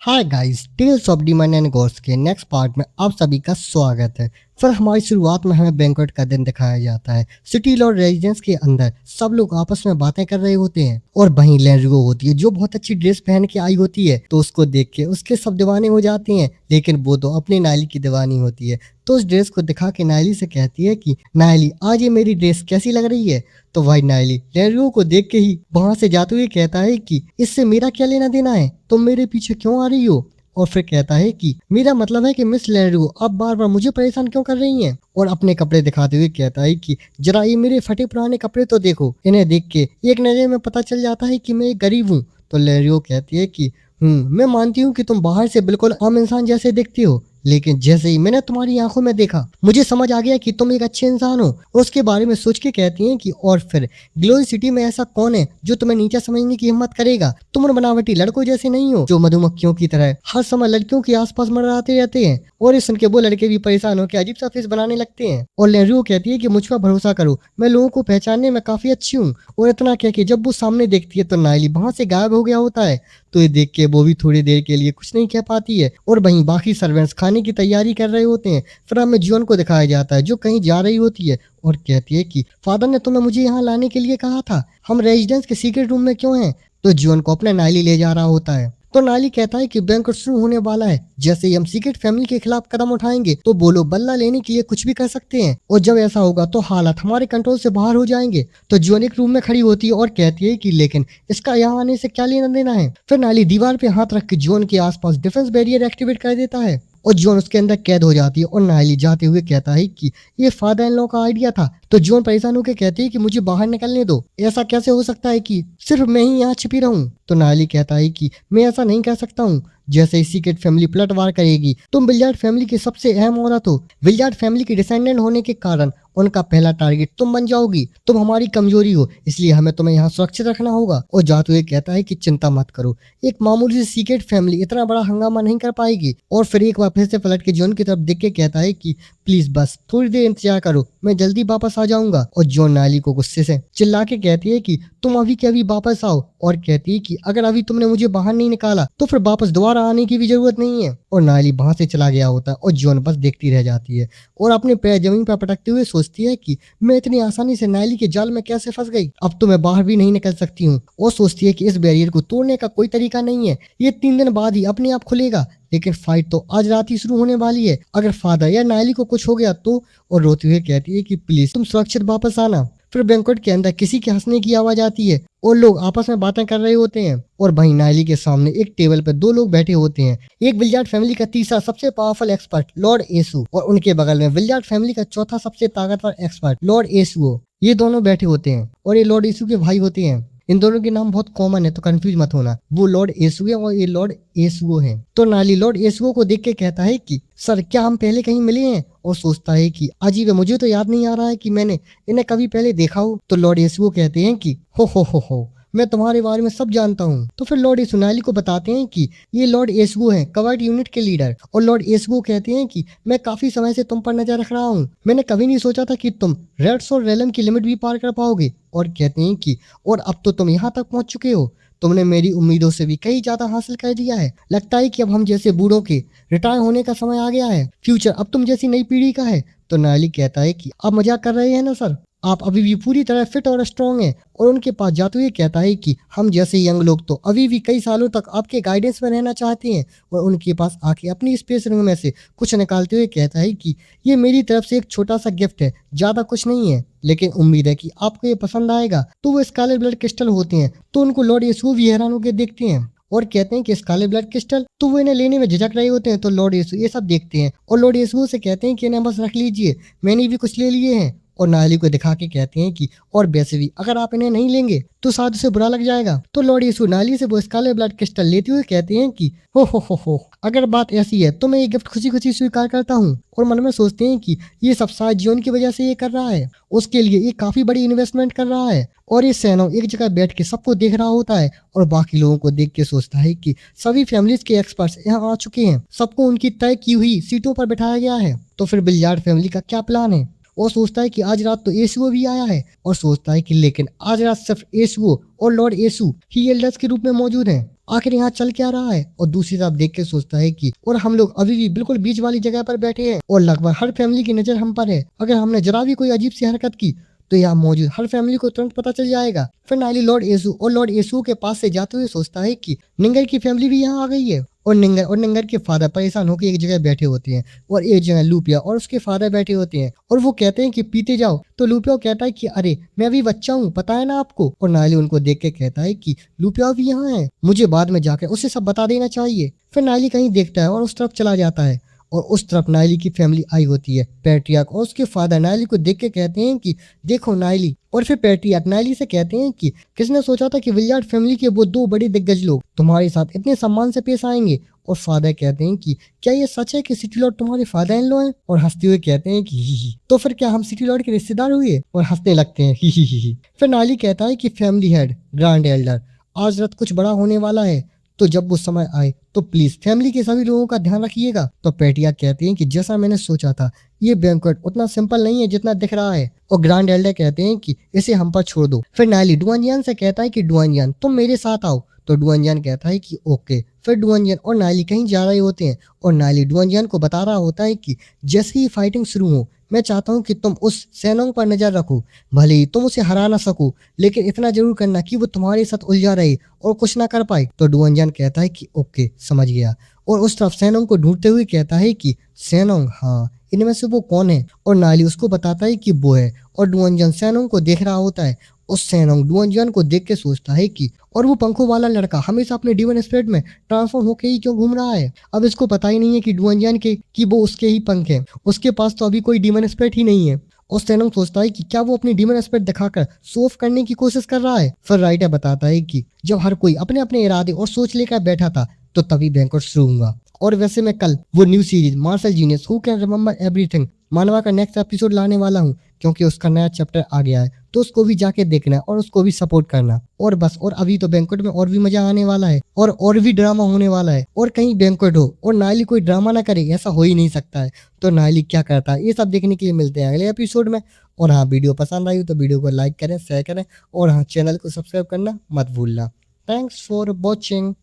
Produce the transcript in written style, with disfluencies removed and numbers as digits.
Hi guys, tales of demon and gods के next part में आप सभी का स्वागत है। फिर हमारी शुरुआत में हमें बैंक्वेट का दिन दिखाया जाता है। सिटी लॉर्ड रेजिडेंस के अंदर सब लोग आपस में बातें कर रहे होते हैं और वहीं लेंड्रिगो होती है जो बहुत अच्छी ड्रेस पहन के आई होती है। तो उसको देख के उसके सब दीवाने हो जाते हैं, लेकिन वो तो अपनी नायली की दीवानी होती है। तो उस ड्रेस को दिखा के नायली से कहती है कि नायली, आज ये मेरी ड्रेस कैसी लग रही है। तो भाई नायली लेंड्रिगो को देख के ही वहां से जाते हुए कहता है कि इससे मेरा क्या लेना देना है, तुम मेरे पीछे क्यों आ रही हो। और फिर कहता है कि मेरा मतलब है कि मिस लेंड्रिगो अब बार बार मुझे परेशान क्यों कर रही हैं। और अपने कपड़े दिखाते हुए कहता है कि जरा ये मेरे फटे पुराने कपड़े तो देखो, इन्हें देख के एक नजर में पता चल जाता है कि मैं एक गरीब हूँ। तो लेंड्रिगो कहती है कि मैं मानती हूँ कि तुम बाहर से बिल्कुल आम इंसान जैसे दिखती हो, लेकिन जैसे ही मैंने तुम्हारी आंखों में देखा मुझे समझ आ गया कि तुम एक अच्छे इंसान हो। उसके बारे में सोच के कहती हैं कि और फिर ग्लोरी सिटी में ऐसा कौन है जो तुम्हें नीचा समझने की हिम्मत करेगा। तुम उन बनावटी लड़कों जैसे नहीं हो जो मधुमक्खियों की तरह हर समय लड़कियों के आसपास मंडराते रहते हैं। और ये सुन के वो लड़के भी परेशान होकर अजीब सा फेस बनाने लगते हैं। और लेंड्रिगो कहती है कि मुझ पर भरोसा करो, मैं लोगों को पहचानने में काफी अच्छी हूँ। और इतना कह के जब वो सामने देखती है तो नायली वहां से गायब हो गया होता है। तो ये देख के वो भी थोड़ी देर के लिए कुछ नहीं कह पाती है। और वहीं बाकी सर्वेंट्स खाने की तैयारी कर रहे होते हैं। फिर हमें जॉन को दिखाया जाता है जो कहीं जा रही होती है और कहती है कि फादर ने तुम्हें मुझे यहाँ लाने के लिए कहा था, हम रेजिडेंस के सीक्रेट रूम में क्यों हैं। तो जॉन को अपने नायली ले जा रहा होता है। तो नायली कहता है कि बैंक्वेट शुरू होने वाला है, जैसे ही हम सीक्रेट फैमिली के खिलाफ कदम उठाएंगे तो वो लोग बदला लेने के लिए कुछ भी कर सकते हैं। और जब ऐसा होगा तो हालात हमारे कंट्रोल से बाहर हो जाएंगे। तो जॉन एक रूम में खड़ी होती है और कहती है कि लेकिन इसका यहाँ आने से क्या लेना देना है। फिर नायली दीवार पे हाथ रख के जॉन के आसपास डिफेंस बैरियर एक्टिवेट कर देता है और जॉन उसके अंदर कैद हो जाती है। और नायली जाते हुए कहता है कि ये फादर इन लॉ का आइडिया था। तो जॉन परेशान होकर कहती है कि मुझे बाहर निकलने दो, ऐसा कैसे हो सकता है कि सिर्फ मैं ही यहाँ छिपी रहूं। तो नायली कहता है कि मैं ऐसा नहीं कर सकता हूँ, जैसे ही सीक्रेट फैमिली पलटवार करेगी तुम विलियर्ड फैमिली की सबसे अहम औरत हो। विलियर्ड फैमिली की डिसेंडेंट होने के कारण उनका पहला टारगेट तुम बन जाओगी। तुम हमारी कमजोरी हो, इसलिए हमें तुम्हें यहाँ सुरक्षित रखना होगा। और जाते हुए कहता है कि चिंता मत करो, एक मामूली सी सीक्रेट फैमिली इतना बड़ा हंगामा नहीं कर पाएगी। और फिर एक बार फिर से पलट के जॉन की तरफ देख के कहता है कि प्लीज बस थोड़ी देर इंतजार करो, मैं जल्दी वापस आ जाऊंगा। और जॉन नायली को गुस्से से चिल्ला के कहती है कि तुम अभी के अभी वापस आओ। और कहती है कि अगर अभी तुमने मुझे बाहर नहीं निकाला तो फिर वापस दोबारा आने की भी जरूरत नहीं है। और नायली वहां से चला गया होता है और जॉन बस देखती रह जाती है और अपने पैर जमीन पर पटकते हुए सोचती है कि मैं इतनी आसानी से नायली के जाल में कैसे फंस गई, अब तो मैं बाहर भी नहीं निकल सकती हूँ। और सोचती है कि इस बैरियर को तोड़ने का कोई तरीका नहीं है, ये 3 दिन बाद ही अपने आप खुलेगा। लेकिन फाइट तो आज रात ही शुरू होने वाली है, अगर फादर या नायली को कुछ हो गया तो। और रोते हुए कहती है कि प्लीज तुम सुरक्षित वापस आना। फिर बैंक्वेट के अंदर किसी के हंसने की आवाज आती है और लोग आपस में बातें कर रहे होते हैं। और वहीं नायली के सामने एक टेबल पर 2 लोग बैठे होते हैं, एक विलियर्ड फैमिली का तीसरा सबसे पावरफुल एक्सपर्ट लॉर्ड एसू और उनके बगल में विलियर्ड फैमिली का चौथा सबसे ताकतवर एक्सपर्ट लॉर्ड एसुओ। ये दोनों बैठे होते हैं और ये लॉर्ड एसू के भाई होते हैं। इन दोनों के नाम बहुत कॉमन है तो कंफ्यूज मत होना, वो लॉर्ड एसू है और ये लॉर्ड एसुओ है। तो नायली लॉर्ड एसुओ को देख के कहता है कि सर, क्या हम पहले कहीं मिले हैं। और सोचता है कि अजीब है, मुझे तो याद नहीं आ रहा है कि मैंने इन्हें कभी पहले देखा हो। तो लॉर्ड एसुओ कहते हैं कि हो, मैं तुम्हारे बारे में सब जानता हूँ। तो फिर लॉर्ड एसू नायली को बताते हैं कि ये लॉर्ड एसुओ हैं, कवर्ट यूनिट के लीडर। और लॉर्ड एसुओ कहते हैं कि मैं काफी समय से तुम पर नजर रख रहा हूँ, मैंने कभी नहीं सोचा था कि तुम रेड्स और रेलम की लिमिट भी पार कर पाओगे। और कहते हैं कि और अब तो तुम यहाँ तक पहुंच चुके हो, तुमने मेरी उम्मीदों से भी कहीं ज्यादा हासिल कर दिया है। लगता है कि अब हम जैसे बूढ़ों के रिटायर होने का समय आ गया है, फ्यूचर अब तुम जैसी नई पीढ़ी का है। तो नायली कहता है कि आप मजाक कर रहे हैं ना सर, आप अभी भी पूरी तरह फिट और स्ट्रांग हैं। और उनके पास जाते हुए कहता है कि हम जैसे यंग लोग तो अभी भी कई सालों तक आपके गाइडेंस में रहना चाहते हैं। और उनके पास आके अपनी स्पेस रिंग में से कुछ निकालते हुए कहता है कि ये मेरी तरफ से एक छोटा सा गिफ्ट है, ज्यादा कुछ नहीं है, लेकिन उम्मीद है कि आपको ये पसंद आएगा। तो वो स्कारलेट ब्लड क्रिस्टल होते हैं। तो उनको लॉर्ड यीशु भी हैरान होकर देखते हैं और कहते हैं कि स्कारलेट ब्लड क्रिस्टल, तो वो इन्हें लेने में झिझक रहे होते हैं। तो लॉर्ड यीशु ये सब देखते हैं और लॉर्ड यीशु से कहते हैं कि इन्हें बस रख लीजिए, मैंने भी कुछ ले लिए हैं। और नायली को दिखा के कहते हैं कि और वैसे भी अगर आप इन्हें नहीं लेंगे तो शायद उसे बुरा लग जाएगा। तो लॉर्ड यीशु नायली से वो स्कारलेट ब्लड क्रिस्टल लेते हुए कहते हैं कि हो, अगर बात ऐसी है तो मैं ये गिफ्ट खुशी खुशी स्वीकार करता हूँ। और मन में सोचते हैं कि ये सब शायद जॉन की वजह से ये कर रहा है, उसके लिए ये काफी बड़ी इन्वेस्टमेंट कर रहा है। और ये सैनो एक जगह बैठ के सबको देख रहा होता है और बाकी लोगों को देख के सोचता है कि सभी फैमिलीज के एक्सपर्ट्स यहाँ आ चुके हैं, सबको उनकी तय की हुई सीटों पर बिठाया गया है। तो फिर बिलियर्ड फैमिली का क्या प्लान है। और सोचता है कि आज रात तो एसुओ भी आया है और सोचता है कि लेकिन आज रात सिर्फ एसुओ और लॉर्ड एसु ही एल्डर्स के रूप में मौजूद हैं। आखिर यहाँ चल क्या रहा है। और दूसरी तरफ देख के सोचता है कि और हम लोग अभी भी बिल्कुल बीच वाली जगह पर बैठे हैं और लगभग हर फैमिली की नजर हम पर है। अगर हमने जरा भी कोई अजीब सी हरकत की तो यहाँ मौजूद हर फैमिली को तुरंत पता चल जाएगा। फिर नायली लॉर्ड येसु और लॉर्ड येसु के पास से जाते हुए सोचता है कि निंगर की फैमिली भी यहाँ आ गई है। और निंगर के फादर परेशान होकर एक जगह बैठे होते हैं और एक जगह लूपिया और उसके फादर बैठे होते हैं और वो कहते हैं कि पीते जाओ। तो लूपिया कहता है कि अरे मैं अभी बच्चा हूँ, पता है ना आपको। और नायली उनको देख के कहता है कि लूपिया भी यहाँ है, मुझे बाद में जाकर उसे सब बता देना चाहिए। फिर नायली कहीं देखता है और उस तरफ चला जाता है और उस तरफ नायली की फैमिली आई होती है। पैट्रियार्क और उसके फादर नायली को देख के कहते हैं कि देखो नायली। और फिर पैट्रियार्क नायली से कहते हैं कि किसने सोचा था कि विलियार्ड फैमिली के वो दो बड़े दिग्गज लोग तुम्हारे साथ इतने सम्मान से पेश आएंगे। और फादर कहते हैं कि क्या ये सच है कि सिटी लॉर्ड तुम्हारे फादर इन लॉ हैं। और हंसते हुए कहते हैं कि ही। तो फिर क्या हम सिटी लॉर्ड के रिश्तेदार हुए। और हंसने लगते हैं ही। फिर नायली कहता है कि फैमिली हेड ग्रैंड एल्डर आज रात कुछ बड़ा होने वाला है, तो जब वो समय आए तो प्लीज फैमिली के सभी लोगों का ध्यान रखिएगा। तो पैटिया कहते हैं कि जैसा मैंने सोचा था ये बैंक्वेट उतना सिंपल नहीं है जितना दिख रहा है। और ग्रैंड एल्डर कहते हैं कि इसे हम पर छोड़ दो। फिर नायली डुआनजियान से कहता है कि डुआनजियान तुम मेरे साथ आओ। तो डुआनजियान कहता है कि ओके। फिर डुआनजियान और नायली कहीं जा रहे होते हैं और नायली डुआनजियान को बता रहा होता है कि जैसे ही फाइटिंग शुरू हो मैं चाहता हूँ कि तुम उस सैनोंग पर नजर रखो। भले ही तुम उसे हरा ना सको लेकिन इतना जरूर करना कि वो तुम्हारे साथ उलझा रहे और कुछ ना कर पाए। तो डुआनजियान कहता है कि ओके समझ गया। और उस तरफ सैनोंग को ढूंढते हुए कहता है कि सैनोंग हाँ इनमें से वो कौन है। और नायली उसको बताता है कि वो है। और डुआनजियान सैनोंग को देख रहा होता है। उस सैनोंग डुआनजियान को देख के सोचता है कि और वो पंखों वाला लड़का हमेशा अपने डीमन स्पिरिट में ट्रांसफॉर्म होके ही क्यों घूम रहा है। अब इसको पता ही नहीं है कि डुआनजियान के कि वो उसके ही पंख हैं। उसके पास तो अभी कोई डीमन स्पिरिट ही नहीं है। और सैनोंग सोचता है कि क्या वो अपनी डीमन स्पिरिट दिखाकर शो ऑफ करने की कोशिश कर रहा है। फिर राइटर बताता है कि जब हर कोई अपने अपने इरादे और सोच लेकर बैठा था तो तभी बैंक्वेट शुरू हुआ। और वैसे मैं कल वो new series martial genius who can remember everything मानवा का नेक्स्ट एपिसोड लाने वाला हूँ क्योंकि उसका नया चैप्टर आ गया है, तो उसको भी जाके देखना है और उसको भी सपोर्ट करना। और बस और अभी तो बैंक्वेट में और भी मजा आने वाला है और भी ड्रामा होने वाला है। और कहीं बैंक्वेट हो और नायली कोई ड्रामा ना करे ऐसा हो ही नहीं सकता है। तो नायली क्या करता है ये सब देखने के लिए मिलते हैं अगले एपिसोड में। और हाँ वीडियो पसंद आई तो वीडियो को लाइक करें, शेयर करें और हाँ चैनल को सब्सक्राइब करना मत भूलना। Thanks for watching.